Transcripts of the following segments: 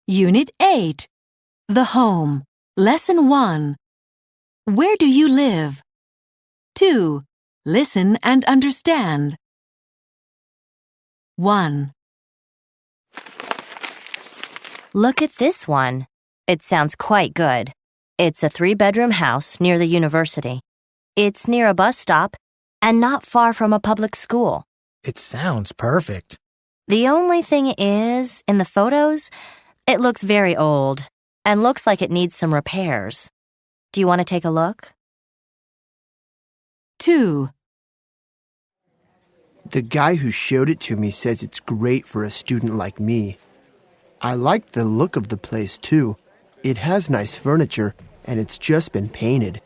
Unit 8. The Home. Lesson 1. Where do you live? 2. Listen and understand. 1. Look at this one. It sounds quite good. It's a 3-bedroom house near the university. It's near a bus stop and not far from a public school. It sounds perfect. The only thing is, in the photos, it looks very old and looks like it needs some repairs. Do you want to take a look? 2. The guy who showed it to me says it's great for a student like me. I like the look of the place, too. It has nice furniture, and it's just been painted.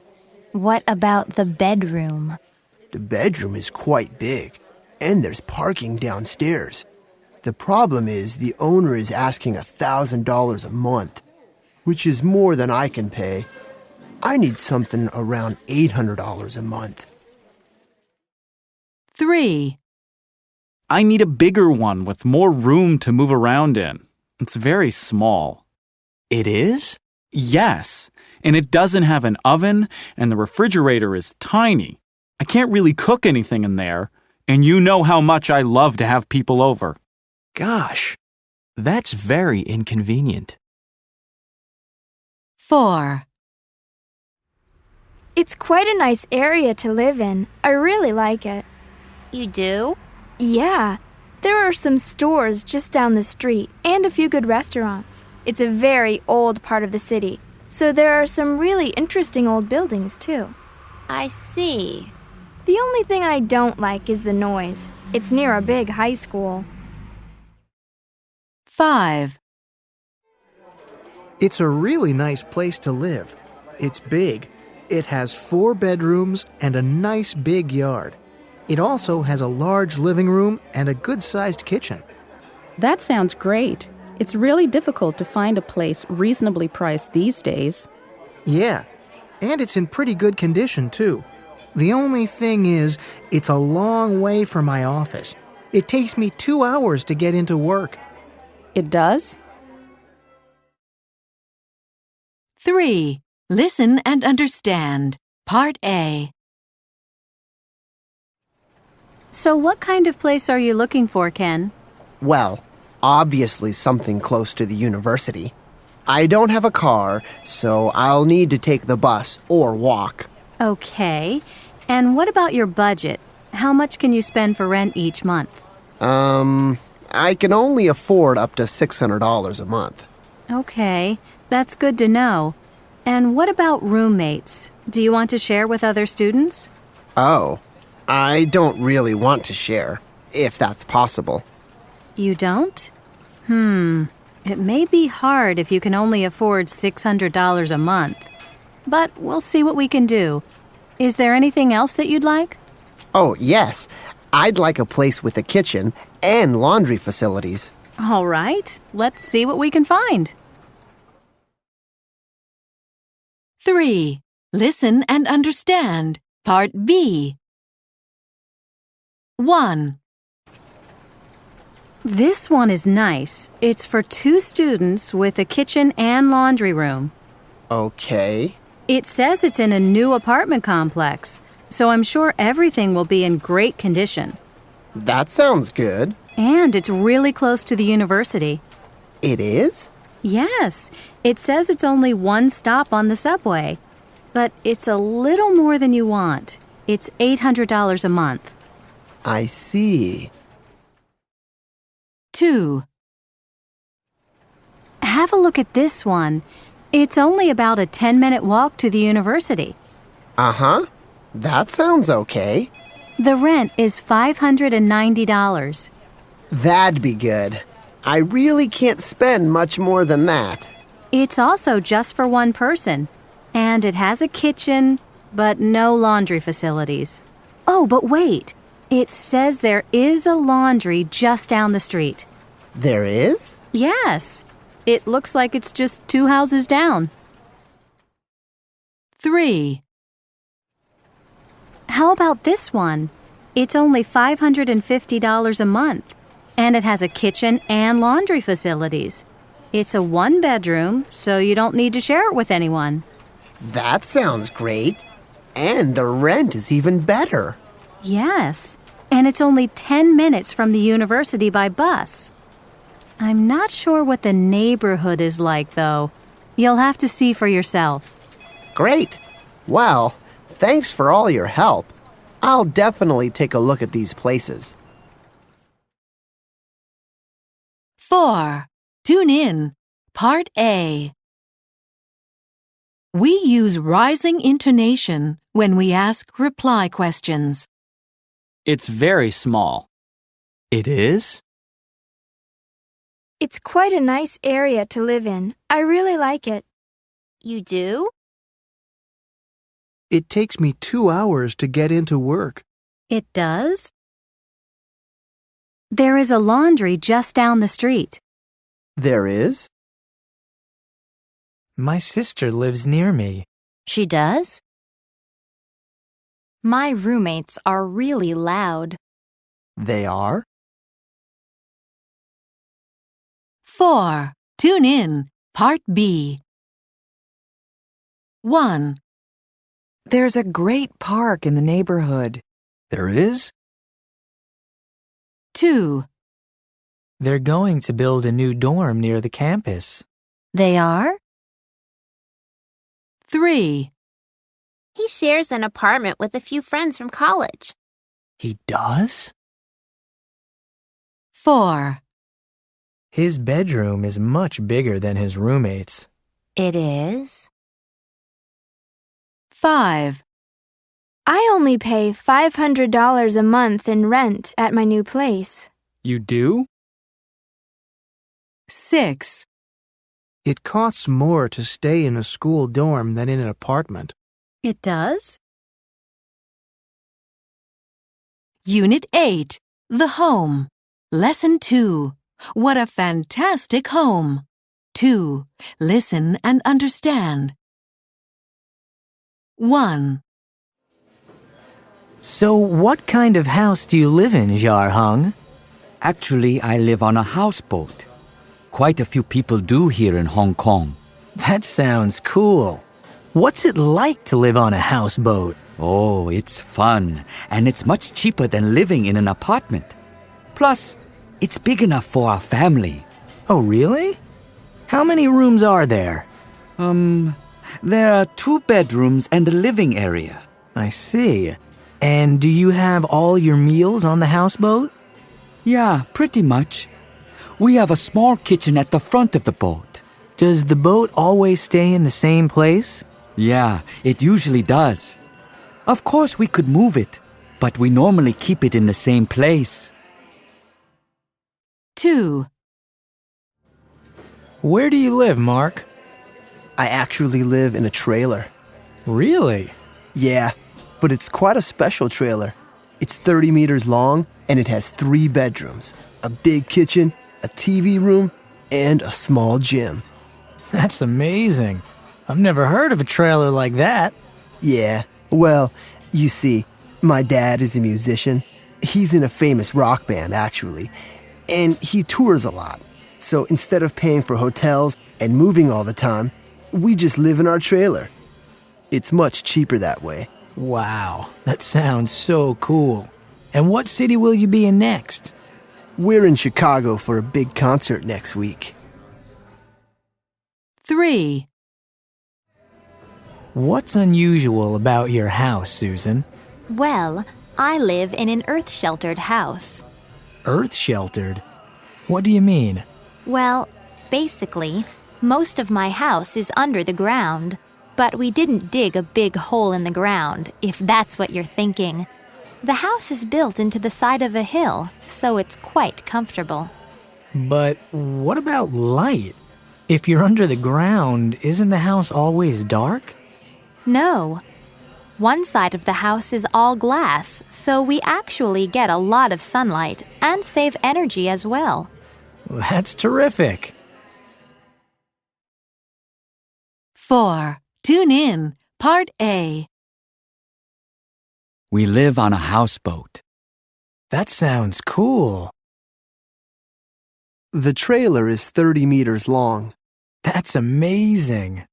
What about the bedroom? The bedroom is quite big, and there's parking downstairs. The problem is the owner is asking $1,000 a month, which is more than I can pay. I need something around $800 a month. 3. I need a bigger one with more room to move around in. It's very small. It is? Yes, and it doesn't have an oven, and the refrigerator is tiny. I can't really cook anything in there, and you know how much I love to have people over. Gosh, that's very inconvenient. 4. It's quite a nice area to live in. I really like it. You do? Yeah, there are some stores just down the street and a few good restaurants. It's a very old part of the city, so there are some really interesting old buildings too. I see. The only thing I don't like is the noise. It's near a big high school. 5. It's a really nice place to live. It's big. It has 4 bedrooms and a nice big yard. It also has a large living room and a good-sized kitchen. That sounds great. It's really difficult to find a place reasonably priced these days. Yeah, and it's in pretty good condition, too. The only thing is, it's a long way from my office. It takes me 2 hours to get into work. It does? 3. Listen and understand. Part A. So what kind of place are you looking for, Ken? Well, obviously something close to the university. I don't have a car, so I'll need to take the bus or walk. Okay. And what about your budget? How much can you spend for rent each month? I can only afford up to $600 a month. Okay, that's good to know. And what about roommates? Do you want to share with other students? Oh, I don't really want to share, if that's possible. You don't? It may be hard if you can only afford $600 a month. But we'll see what we can do. Is there anything else that you'd like? Oh, yes. I'd like a place with a kitchen and laundry facilities. All right, let's see what we can find. 3. Listen and understand. Part B. 1. This one is nice. It's for 2 students with a kitchen and laundry room. Okay. It says it's in a new apartment complex, so I'm sure everything will be in great condition. That sounds good. And it's really close to the university. It is? Yes, it says it's only 1 stop on the subway. But it's a little more than you want. It's $800 a month. I see. 2. Have a look at this one. It's only about a 10-minute walk to the university. Uh-huh. That sounds okay. The rent is $590. That'd be good. I really can't spend much more than that. It's also just for 1 person. And it has a kitchen, but no laundry facilities. Oh, but wait. It says there is a laundry just down the street. There is? Yes. It looks like it's just 2 houses down. 3. How about this one? It's only $550 a month, and it has a kitchen and laundry facilities. It's a one-bedroom, so you don't need to share it with anyone. That sounds great. And the rent is even better. Yes, and it's only 10 minutes from the university by bus. I'm not sure what the neighborhood is like, though. You'll have to see for yourself. Great. Well, thanks for all your help. I'll definitely take a look at these places. 4. Tune in. Part A. We use rising intonation when we ask reply questions. It's very small. It is? It's quite a nice area to live in. I really like it. You do? It takes me 2 hours to get into work. It does? There is a laundry just down the street. There is? My sister lives near me. She does? My roommates are really loud. They are? 4. Tune in. Part B. 1. There's a great park in the neighborhood. There is? 2. They're going to build a new dorm near the campus. They are? 3. He shares an apartment with a few friends from college. He does? 4. His bedroom is much bigger than his roommates. It is? 5. I only pay $500 a month in rent at my new place. You do? 6. It costs more to stay in a school dorm than in an apartment. It does? Unit 8. The Home. Lesson 2. What a fantastic home. 2. Listen and understand. 1. So what kind of house do you live in, Jar Hung? Actually, I live on a houseboat. Quite a few people do here in Hong Kong. That sounds cool. What's it like to live on a houseboat? Oh, it's fun, and it's much cheaper than living in an apartment. Plus, it's big enough for our family. Oh, really? How many rooms are there? There are 2 bedrooms and a living area. I see. And do you have all your meals on the houseboat? Yeah, pretty much. We have a small kitchen at the front of the boat. Does the boat always stay in the same place? Yeah, it usually does. Of course, we could move it, but we normally keep it in the same place. 2. Where do you live, Mark? I actually live in a trailer. Really? Yeah, but it's quite a special trailer. It's 30 meters long, and it has 3 bedrooms, a big kitchen, a TV room, and a small gym. That's amazing. I've never heard of a trailer like that. Yeah, well, you see, my dad is a musician. He's in a famous rock band, actually, and he tours a lot. So instead of paying for hotels and moving all the time, we just live in our trailer. It's much cheaper that way. Wow, that sounds so cool. And what city will you be in next? We're in Chicago for a big concert next week. 3. What's unusual about your house, Susan? Well, I live in an earth-sheltered house. Earth-sheltered? What do you mean? Well, basically, most of my house is under the ground. But we didn't dig a big hole in the ground, if that's what you're thinking. The house is built into the side of a hill, so it's quite comfortable. But what about light? If you're under the ground, isn't the house always dark? No. One side of the house is all glass, so we actually get a lot of sunlight and save energy as well. That's terrific. 4. Tune in. Part A. We live on a houseboat. That sounds cool. The trailer is 30 meters long. That's amazing.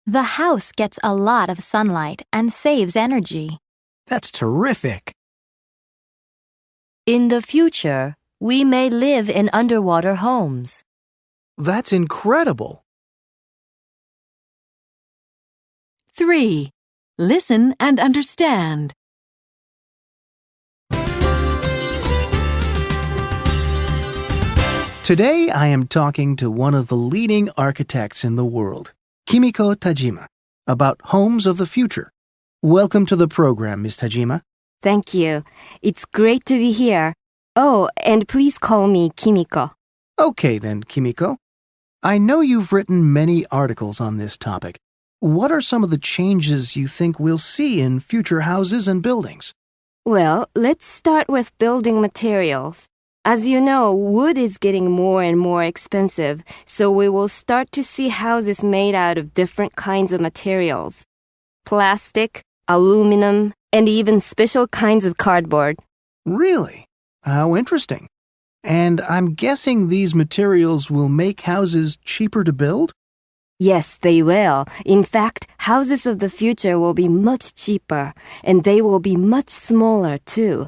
The house gets a lot of sunlight and saves energy. That's terrific. In the future, we may live in underwater homes. That's incredible. 3. Listen and understand. Today I am talking to one of the leading architects in the world, Kimiko Tajima, about homes of the future. Welcome to the program, Ms. Tajima. Thank you. It's great to be here. Oh, and please call me Kimiko. Okay then, Kimiko. I know you've written many articles on this topic. What are some of the changes you think we'll see in future houses and buildings? Well, let's start with building materials. As you know, wood is getting more and more expensive, so we will start to see houses made out of different kinds of materials. Plastic, aluminum, and even special kinds of cardboard. Really? How interesting. And I'm guessing these materials will make houses cheaper to build? Yes, they will. In fact, houses of the future will be much cheaper, and they will be much smaller too.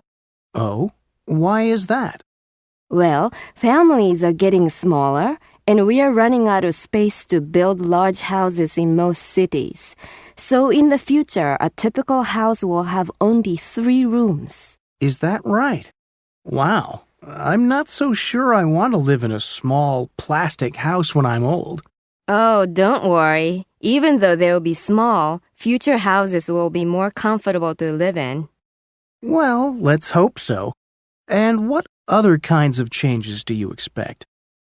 Oh? Why is that? Well, families are getting smaller, and we are running out of space to build large houses in most cities. So in the future, a typical house will have only 3 rooms. Is that right? Wow. I'm not so sure I want to live in a small plastic house when I'm old. Oh, don't worry. Even though they'll be small, future houses will be more comfortable to live in. Well, let's hope so. And what other kinds of changes do you expect?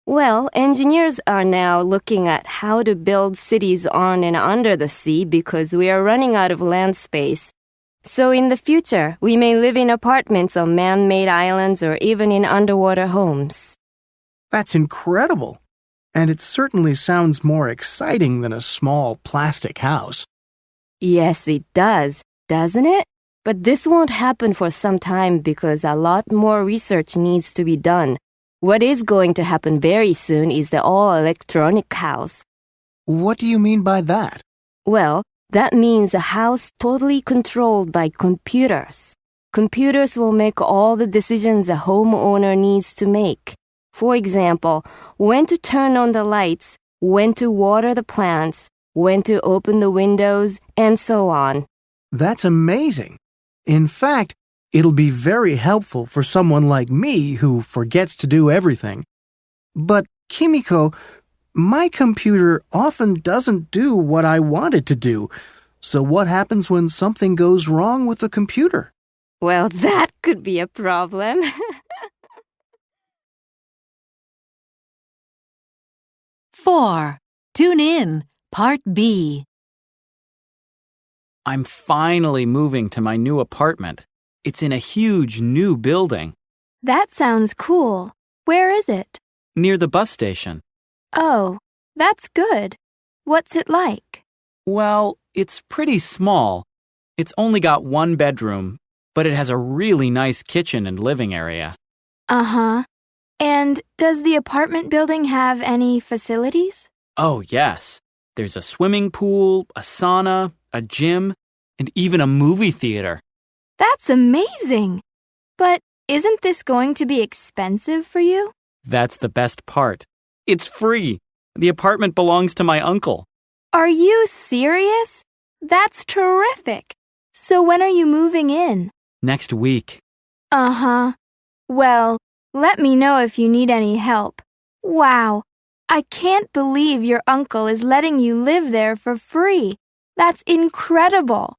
Well, engineers are now looking at how to build cities on and under the sea because we are running out of land space. So in the future, we may live in apartments on man-made islands or even in underwater homes. That's incredible. And it certainly sounds more exciting than a small plastic house. Yes, it does, doesn't it? But this won't happen for some time because a lot more research needs to be done. What is going to happen very soon is the all-electronic house. What do you mean by that? Well, that means a house totally controlled by computers. Computers will make all the decisions a homeowner needs to make. For example, when to turn on the lights, when to water the plants, when to open the windows, and so on. That's amazing. In fact, it'll be very helpful for someone like me who forgets to do everything. But, Kimiko, my computer often doesn't do what I want it to do. So what happens when something goes wrong with the computer? Well, that could be a problem. 4. Tune in. Part B. I'm finally moving to my new apartment. It's in a huge new building. That sounds cool. Where is it? Near the bus station. Oh, that's good. What's it like? Well, it's pretty small. It's only got 1 bedroom, but it has a really nice kitchen and living area. Uh-huh. And does the apartment building have any facilities? Oh, yes. There's a swimming pool, a sauna, a gym, and even a movie theater. That's amazing! But isn't this going to be expensive for you? That's the best part. It's free. The apartment belongs to my uncle. Are you serious? That's terrific. So when are you moving in? Next week. Uh-huh. Well, let me know if you need any help. Wow. I can't believe your uncle is letting you live there for free. That's incredible.